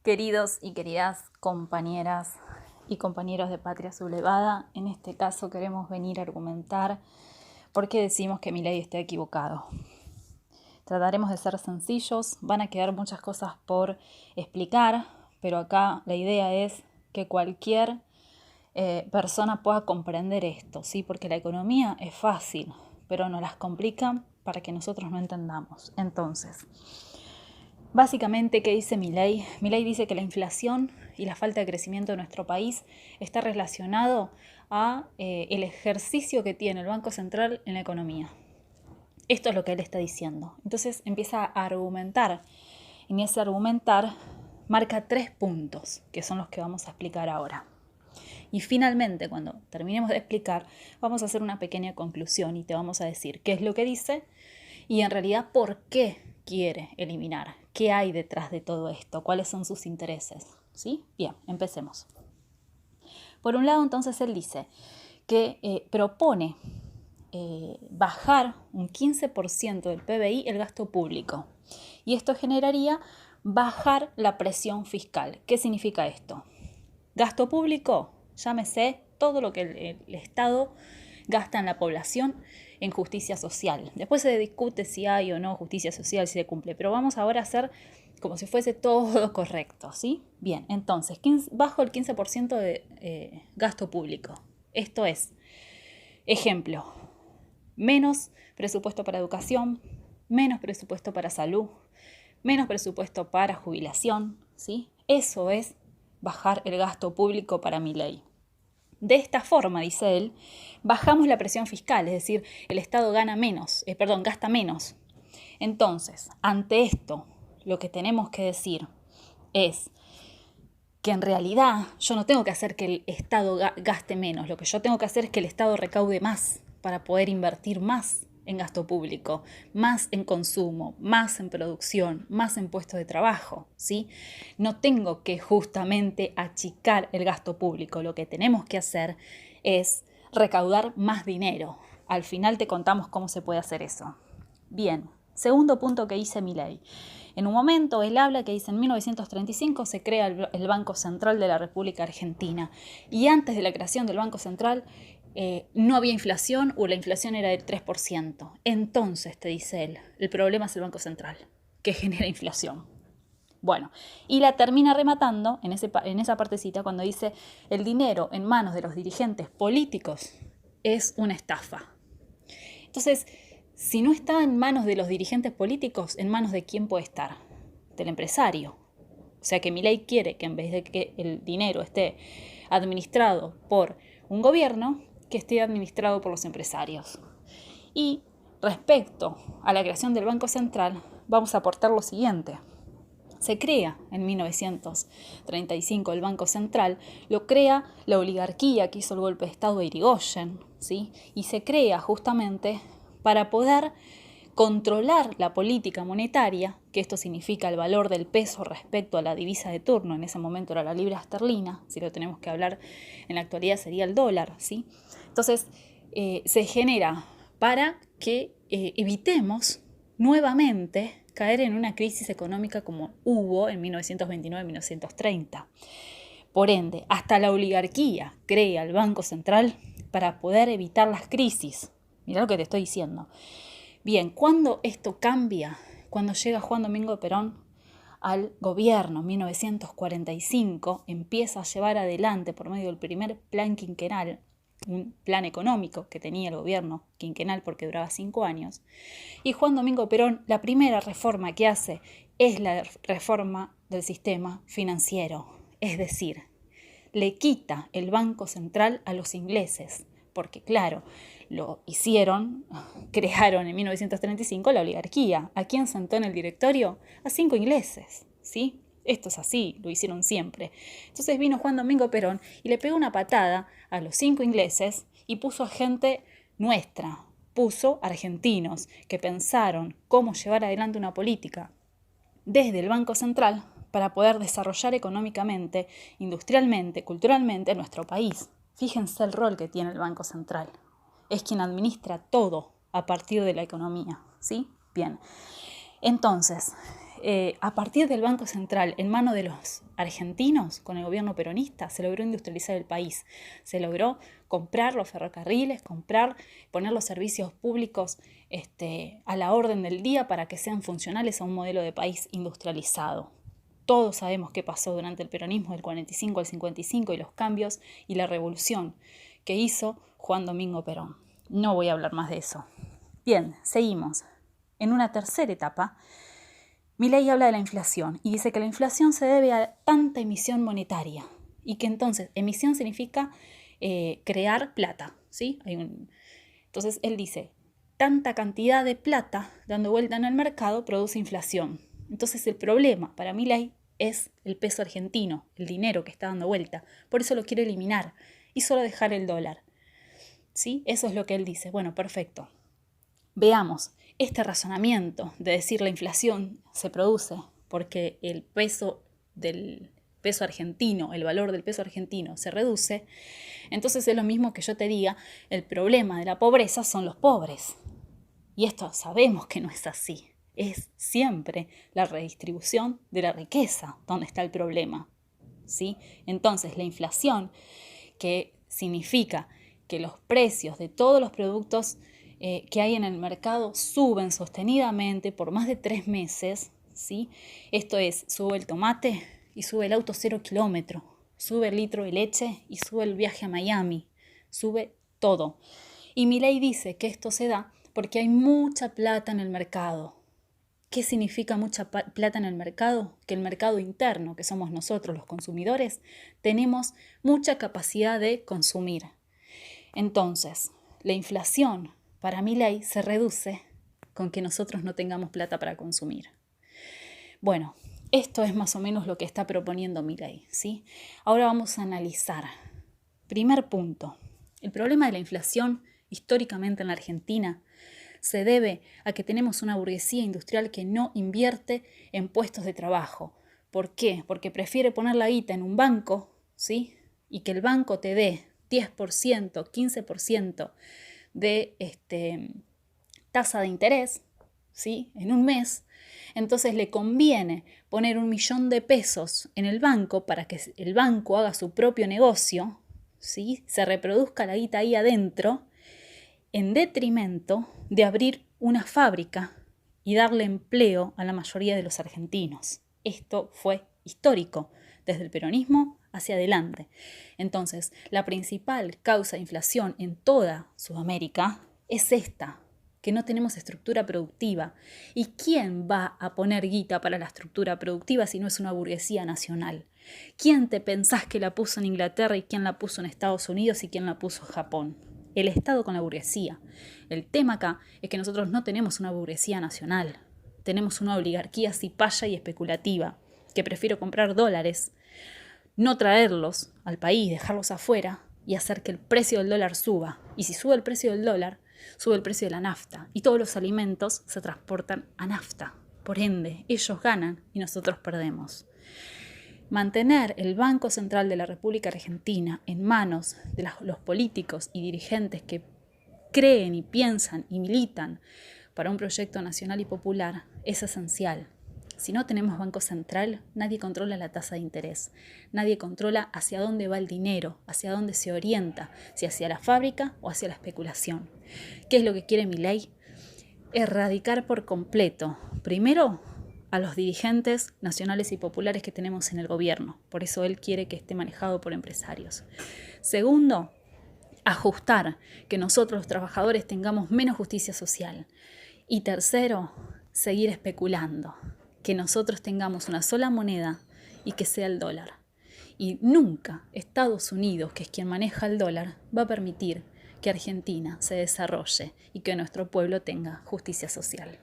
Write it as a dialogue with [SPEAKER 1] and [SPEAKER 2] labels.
[SPEAKER 1] Queridos y queridas compañeras y compañeros de Patria Sublevada, en este caso queremos venir a argumentar por qué decimos que Milei está equivocado. Trataremos de ser sencillos, van a quedar muchas cosas por explicar, pero acá la idea es que cualquier persona pueda comprender esto, ¿sí? Porque la economía es fácil, pero nos las complican para que nosotros no entendamos. Entonces, básicamente, ¿qué dice Milei? Milei dice que la inflación y la falta de crecimiento de nuestro país está relacionado a el ejercicio que tiene el Banco Central en la economía. Esto es lo que él está diciendo. Entonces empieza a argumentar. En ese argumentar marca 3 puntos, que son los que vamos a explicar ahora. Y finalmente, cuando terminemos de explicar, vamos a hacer una pequeña conclusión y te vamos a decir qué es lo que dice y en realidad por qué quiere eliminar. ¿Qué hay detrás de todo esto? ¿Cuáles son sus intereses? ¿Sí? Bien, empecemos. Por un lado, entonces, él dice que propone bajar un 15% del PBI el gasto público. Y esto generaría bajar la presión fiscal. ¿Qué significa esto? Gasto público, llámese todo lo que el Estado gasta en la población en justicia social. Después se discute si hay o no justicia social, si se cumple, pero vamos ahora a hacer como si fuese todo correcto, ¿sí? Bien, entonces, bajo el 15% de gasto público. Esto es, ejemplo, menos presupuesto para educación, menos presupuesto para salud, menos presupuesto para jubilación, ¿sí? Eso es bajar el gasto público para Milei. De esta forma, dice él, bajamos la presión fiscal, es decir, el Estado gasta menos. Entonces, ante esto, lo que tenemos que decir es que en realidad yo no tengo que hacer que el Estado gaste menos, lo que yo tengo que hacer es que el Estado recaude más para poder invertir más en gasto público, más en consumo, más en producción, más en puestos de trabajo, ¿sí? No tengo que justamente achicar el gasto público, lo que tenemos que hacer es recaudar más dinero. Al final te contamos cómo se puede hacer eso. Bien, segundo punto que dice Milei. En un momento él habla que dice en 1935 se crea el Banco Central de la República Argentina y antes de la creación del Banco Central no había inflación o la inflación era del 3%. Entonces, te dice él, el problema es el Banco Central, que genera inflación. Bueno, y la termina rematando en esa partecita cuando dice el dinero en manos de los dirigentes políticos es una estafa. Entonces, si no está en manos de los dirigentes políticos, ¿en manos de quién puede estar? Del empresario. O sea que Milei quiere que en vez de que el dinero esté administrado por un gobierno, que esté administrado por los empresarios. Y respecto a la creación del Banco Central, vamos a aportar lo siguiente. Se crea en 1935 el Banco Central, lo crea la oligarquía que hizo el golpe de Estado de Irigoyen, ¿sí? Y se crea justamente para poder controlar la política monetaria, que esto significa el valor del peso respecto a la divisa de turno, en ese momento era la libra esterlina, si lo tenemos que hablar en la actualidad sería el dólar, ¿sí? Entonces se genera para que evitemos nuevamente caer en una crisis económica como hubo en 1929-1930. Por ende, hasta la oligarquía crea el Banco Central para poder evitar las crisis. Mirá lo que te estoy diciendo. Bien, ¿cuándo esto cambia? Cuando llega Juan Domingo Perón al gobierno en 1945, empieza a llevar adelante por medio del primer plan quinquenal, un plan económico que tenía el gobierno quinquenal porque duraba 5 años, y Juan Domingo Perón, la primera reforma que hace es la reforma del sistema financiero, es decir, le quita el Banco Central a los ingleses, porque claro, lo hicieron, crearon en 1935 la oligarquía. ¿A quién sentó en el directorio? A 5 ingleses, ¿sí? Esto es así, lo hicieron siempre. Entonces vino Juan Domingo Perón y le pegó una patada a los 5 ingleses y puso a gente nuestra, puso argentinos que pensaron cómo llevar adelante una política desde el Banco Central para poder desarrollar económicamente, industrialmente, culturalmente nuestro país. Fíjense el rol que tiene el Banco Central. Es quien administra todo a partir de la economía, ¿sí? Bien. Entonces, a partir del Banco Central, en manos de los argentinos, con el gobierno peronista, se logró industrializar el país. Se logró comprar los ferrocarriles, poner los servicios públicos a la orden del día para que sean funcionales a un modelo de país industrializado. Todos sabemos qué pasó durante el peronismo del 45 al 55 y los cambios y la revolución que hizo Juan Domingo Perón. No voy a hablar más de eso. Bien, seguimos. En una tercera etapa, Milei habla de la inflación y dice que la inflación se debe a tanta emisión monetaria y que entonces emisión significa crear plata, ¿sí? Entonces él dice, tanta cantidad de plata dando vuelta en el mercado produce inflación. Entonces el problema para Milei es el peso argentino, el dinero que está dando vuelta. Por eso lo quiere eliminar y solo dejar el dólar. ¿Sí? Eso es lo que él dice. Bueno, perfecto. Veamos. Este razonamiento de decir la inflación se produce porque el peso del peso argentino, el valor del peso argentino se reduce, entonces es lo mismo que yo te diga, el problema de la pobreza son los pobres. Y esto sabemos que no es así. Es siempre la redistribución de la riqueza donde está el problema, ¿sí? Entonces la inflación, que significa que los precios de todos los productos que hay en el mercado suben sostenidamente por más de 3 meses, ¿sí? Esto es, sube el tomate y sube el auto 0 kilómetro, sube el litro de leche y sube el viaje a Miami, sube todo. Y Milei dice que esto se da porque hay mucha plata en el mercado. ¿Qué significa mucha plata en el mercado? Que el mercado interno, que somos nosotros los consumidores, tenemos mucha capacidad de consumir. Entonces, la inflación para Milei se reduce con que nosotros no tengamos plata para consumir. Bueno, esto es más o menos lo que está proponiendo Milei, ¿sí? Ahora vamos a analizar. Primer punto. El problema de la inflación históricamente en la Argentina se debe a que tenemos una burguesía industrial que no invierte en puestos de trabajo. ¿Por qué? Porque prefiere poner la guita en un banco, ¿sí? Y que el banco te dé 10%, 15% de tasa de interés, ¿sí? En un mes. Entonces le conviene poner 1 millón de pesos en el banco para que el banco haga su propio negocio, ¿sí? Se reproduzca la guita ahí adentro, en detrimento de abrir una fábrica y darle empleo a la mayoría de los argentinos. Esto fue histórico, desde el peronismo hacia adelante. Entonces, la principal causa de inflación en toda Sudamérica es esta, que no tenemos estructura productiva. ¿Y quién va a poner guita para la estructura productiva si no es una burguesía nacional? ¿Quién te pensás que la puso en Inglaterra y quién la puso en Estados Unidos y quién la puso en Japón? El Estado con la burguesía. El tema acá es que nosotros no tenemos una burguesía nacional. Tenemos una oligarquía cipaya y especulativa, que prefiere comprar dólares, no traerlos al país, dejarlos afuera y hacer que el precio del dólar suba. Y si sube el precio del dólar, sube el precio de la nafta. Y todos los alimentos se transportan a nafta. Por ende, ellos ganan y nosotros perdemos. Mantener el Banco Central de la República Argentina en manos de los políticos y dirigentes que creen y piensan y militan para un proyecto nacional y popular es esencial. Si no tenemos Banco Central, nadie controla la tasa de interés, nadie controla hacia dónde va el dinero, hacia dónde se orienta, si hacia la fábrica o hacia la especulación. ¿Qué es lo que quiere Milei? Erradicar por completo, primero, a los dirigentes nacionales y populares que tenemos en el gobierno. Por eso él quiere que esté manejado por empresarios. Segundo, ajustar, que nosotros los trabajadores tengamos menos justicia social. Y tercero, seguir especulando, que nosotros tengamos una sola moneda y que sea el dólar. Y nunca Estados Unidos, que es quien maneja el dólar, va a permitir que Argentina se desarrolle y que nuestro pueblo tenga justicia social.